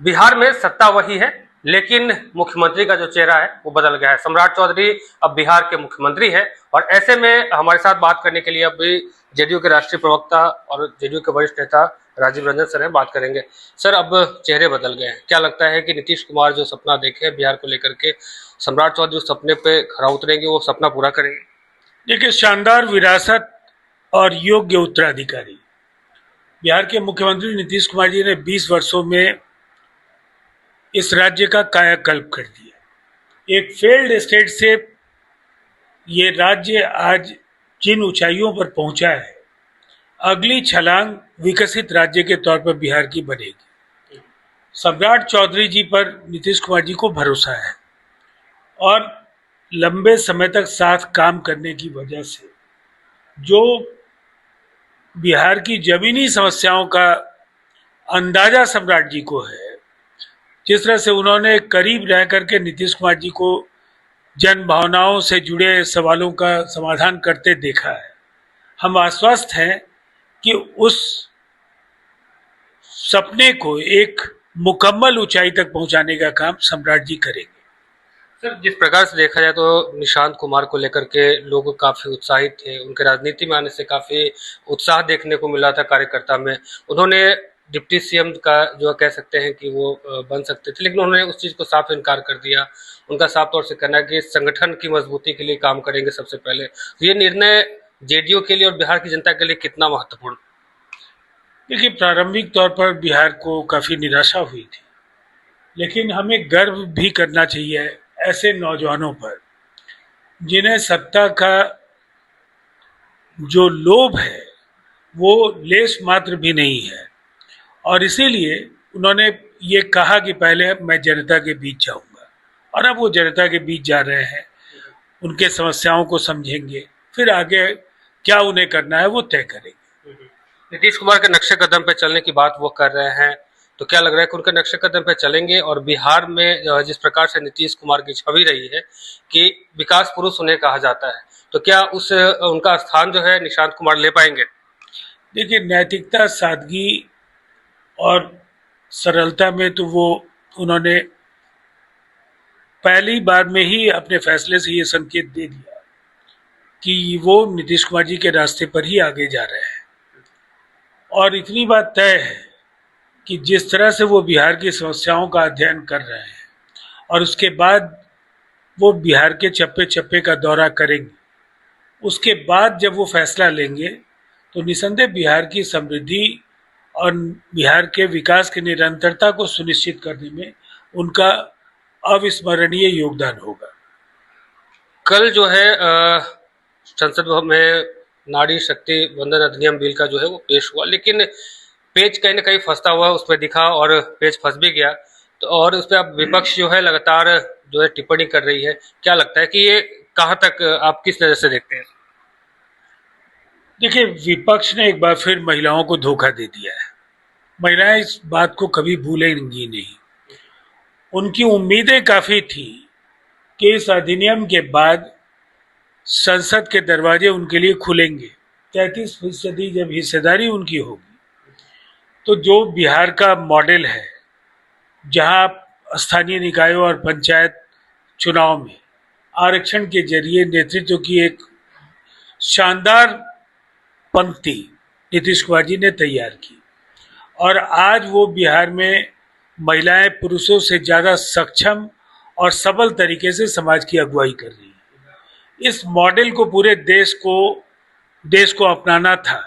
बिहार में सत्ता वही है, लेकिन मुख्यमंत्री का जो चेहरा है वो बदल गया है। सम्राट चौधरी अब बिहार के मुख्यमंत्री है और ऐसे में हमारे साथ बात करने के लिए अभी जेडीयू के राष्ट्रीय प्रवक्ता और जेडीयू के वरिष्ठ नेता राजीव रंजन सर हैं। बात करेंगे। सर, अब चेहरे बदल गए हैं, क्या लगता है कि नीतीश कुमार जो सपना देखे बिहार को लेकर के, सम्राट चौधरी उस सपने पे खरा उतरेंगे, वो सपना पूरा करेंगे? देखिए, शानदार विरासत और योग्य उत्तराधिकारी बिहार के मुख्यमंत्री नीतीश कुमार जी ने 20 वर्षों में इस राज्य का कायाकल्प कर दिया। एक फेल्ड स्टेट से ये राज्य आज जिन ऊंचाइयों पर पहुंचा है, अगली छलांग विकसित राज्य के तौर पर बिहार की बनेगी। सम्राट चौधरी जी पर नीतीश कुमार जी को भरोसा है और लंबे समय तक साथ काम करने की वजह से जो बिहार की जमीनी समस्याओं का अंदाजा सम्राट जी को है, जिस तरह से उन्होंने करीब रह करके नीतीश कुमार जी को जन भावनाओं से जुड़े सवालों का समाधान करते देखा है, हम आश्वस्त हैं कि उस सपने को एक मुकम्मल ऊंचाई तक पहुंचाने का काम सम्राट जी करेंगे। सर, जिस प्रकार से देखा जाए तो निशांत कुमार को लेकर के लोग काफी उत्साहित थे, उनके राजनीति में आने से काफी उत्साह देखने को मिला था कार्यकर्ता में। उन्होंने डिप्टी सीएम का जो कह सकते हैं कि वो बन सकते थे, लेकिन उन्होंने उस चीज को साफ इनकार कर दिया। उनका साफ तौर से कहना है कि संगठन की मजबूती के लिए काम करेंगे सबसे पहले। तो ये निर्णय जेडीयू के लिए और बिहार की जनता के लिए कितना महत्वपूर्ण? देखिए, प्रारंभिक तौर पर बिहार को काफ़ी निराशा हुई थी, लेकिन हमें गर्व भी करना चाहिए ऐसे नौजवानों पर जिन्हें सत्ता का जो लोभ है वो लेश मात्र भी नहीं है, और इसीलिए उन्होंने ये कहा कि पहले मैं जनता के बीच जाऊंगा, और अब वो जनता के बीच जा रहे हैं, उनके समस्याओं को समझेंगे, फिर आगे क्या उन्हें करना है वो तय करेंगे। नीतीश कुमार के नक्शे कदम पे चलने की बात वो कर रहे हैं, तो क्या लग रहा है कि उनके नक्शे कदम पे चलेंगे? और बिहार में जिस प्रकार से नीतीश कुमार की छवि रही है कि विकास पुरुष उन्हें कहा जाता है, तो क्या उस उनका स्थान जो है निशांत कुमार ले पाएंगे? देखिए, नैतिकता, सादगी और सरलता में तो वो उन्होंने पहली बार में ही अपने फैसले से ये संकेत दे दिया कि वो नीतीश कुमार जी के रास्ते पर ही आगे जा रहे हैं। और इतनी बात तय है कि जिस तरह से वो बिहार की समस्याओं का अध्ययन कर रहे हैं और उसके बाद वो बिहार के चप्पे चप्पे का दौरा करेंगे, उसके बाद जब वो फैसला लेंगे तो निसंदेह बिहार की समृद्धि और बिहार के विकास की निरंतरता को सुनिश्चित करने में उनका अविस्मरणीय योगदान होगा। कल जो है संसद भवन में नारी शक्ति वंदन अधिनियम बिल का जो है वो पेश हुआ, लेकिन पेज कहीं ना कहीं फंसता हुआ उसमें दिखा और पेज फंस भी गया। तो और उस पर अब विपक्ष जो है लगातार जो है टिप्पणी कर रही है। क्या लगता है कि ये कहाँ तक, आप किस नजर से देखते हैं? देखिए, विपक्ष ने एक बार फिर महिलाओं को धोखा दे दिया है। महिलाएं इस बात को कभी भूलेंगी नहीं। उनकी उम्मीदें काफ़ी थी कि इस अधिनियम के बाद संसद के दरवाजे उनके लिए खुलेंगे, 33% जब हिस्सेदारी उनकी होगी, तो जो बिहार का मॉडल है, जहां स्थानीय निकायों और पंचायत चुनाव में आरक्षण के जरिए नेतृत्व की एक शानदार पंक्ति नीतीश कुमार जी ने तैयार की, और आज वो बिहार में महिलाएं पुरुषों से ज़्यादा सक्षम और सबल तरीके से समाज की अगुवाई कर रही है। इस मॉडल को पूरे देश को अपनाना था,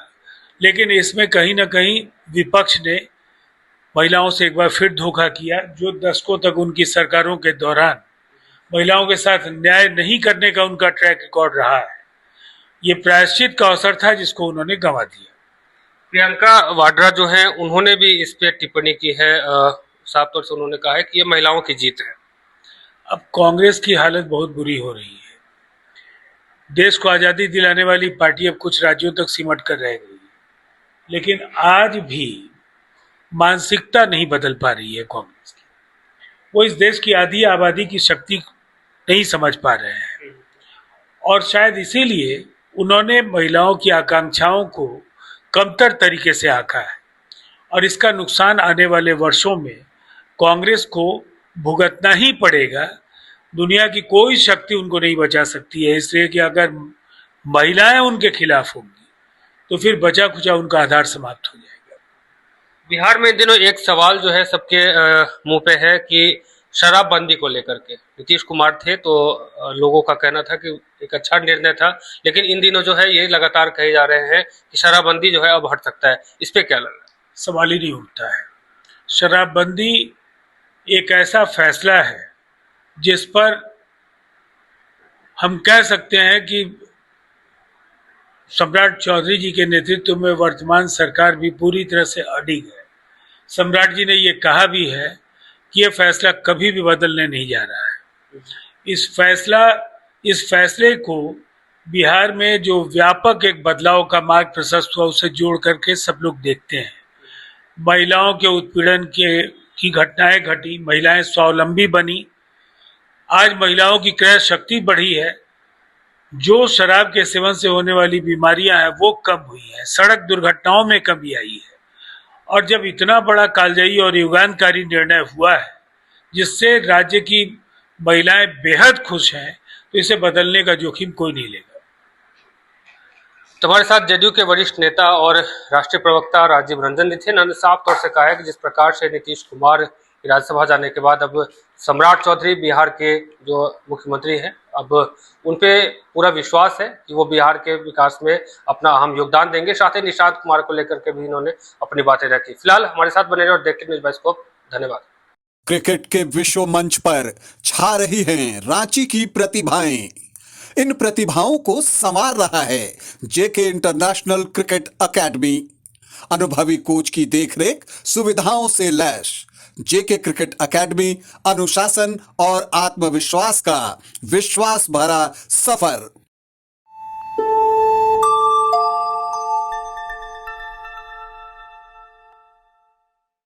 लेकिन इसमें कहीं ना कहीं विपक्ष ने महिलाओं से एक बार फिर धोखा किया। जो दशकों तक उनकी सरकारों के दौरान महिलाओं के साथ न्याय नहीं करने का उनका ट्रैक रिकॉर्ड रहा है, ये प्रायश्चित का अवसर था जिसको उन्होंने गंवा दिया। प्रियंका वाड्रा जो है उन्होंने भी इस पे टिप्पणी की है। साफ तौर से उन्होंने कहा है कि ये महिलाओं की जीत है। अब कांग्रेस की हालत बहुत बुरी हो रही है। देश को आज़ादी दिलाने वाली पार्टी अब कुछ राज्यों तक सिमट कर रह गई, लेकिन आज भी मानसिकता नहीं बदल पा रही है कांग्रेस की। वो इस देश की आधी आबादी की शक्ति नहीं समझ पा रहे हैं, और शायद इसीलिए उन्होंने महिलाओं की आकांक्षाओं को कमतर तरीके से आंका है, और इसका नुकसान आने वाले वर्षों में कांग्रेस को भुगतना ही पड़ेगा। दुनिया की कोई शक्ति उनको नहीं बचा सकती है, इसलिए कि अगर महिलाएं उनके खिलाफ होंगी तो फिर बचा खुचा उनका आधार समाप्त हो जाएगा। बिहार में इन दिनों एक सवाल जो है सबके मुंह पे है कि शराबबंदी को लेकर के नीतीश कुमार थे तो लोगों का कहना था कि एक अच्छा निर्णय था, लेकिन इन दिनों जो है ये लगातार कहे जा रहे हैं कि शराबबंदी जो है अब हट सकता है। इस पे क्या लग रहा है? सवाल ही नहीं उठता है। शराबबंदी एक ऐसा फैसला है जिस पर हम कह सकते हैं कि सम्राट चौधरी जी के नेतृत्व में वर्तमान सरकार भी पूरी तरह से अडिग है। सम्राट जी ने ये कहा भी है कि ये फैसला कभी भी बदलने नहीं जा रहा है। इस फैसले को बिहार में जो व्यापक एक बदलाव का मार्ग प्रशस्त हुआ उसे जोड़ करके सब लोग देखते हैं। महिलाओं के उत्पीड़न की घटनाएं घटी, महिलाएं स्वावलंबी बनी, आज महिलाओं की क्रय शक्ति बढ़ी है, जो शराब के सेवन से होने वाली बीमारियां हैं वो कम हुई हैं, सड़क दुर्घटनाओं में कमी आई है। और जब इतना बड़ा कालजयी और युगांतकारी निर्णय हुआ है जिससे राज्य की महिलाएं बेहद खुश हैं, तो इसे बदलने का जोखिम कोई नहीं लेगा। तुम्हारे साथ जेडीयू के वरिष्ठ नेता और राष्ट्रीय प्रवक्ता राजीव रंजन भी थे। उन्होंने साफ तौर से कहा है कि जिस प्रकार से नीतीश कुमार राज्यसभा जाने के बाद अब सम्राट चौधरी बिहार के जो मुख्यमंत्री हैं, अब उन पे पूरा विश्वास है कि वो बिहार के विकास में अपना अहम योगदान देंगे। साथ ही निशांत कुमार को लेकर के भी इन्होंने अपनी बातें रखी। फिलहाल हमारे साथ बने रहे और देखते न्यूज़ बाइस्कोप। धन्यवाद। क्रिकेट के विश्व मंच पर छा रही हैं रांची की प्रतिभाएं। इन प्रतिभाओं को संवार रहा है जेके इंटरनेशनल क्रिकेट एकेडमी। अनुभवी कोच की देखरेख, सुविधाओं से लैस जेके क्रिकेट एकेडमी अनुशासन और आत्मविश्वास का विश्वास भरा सफर।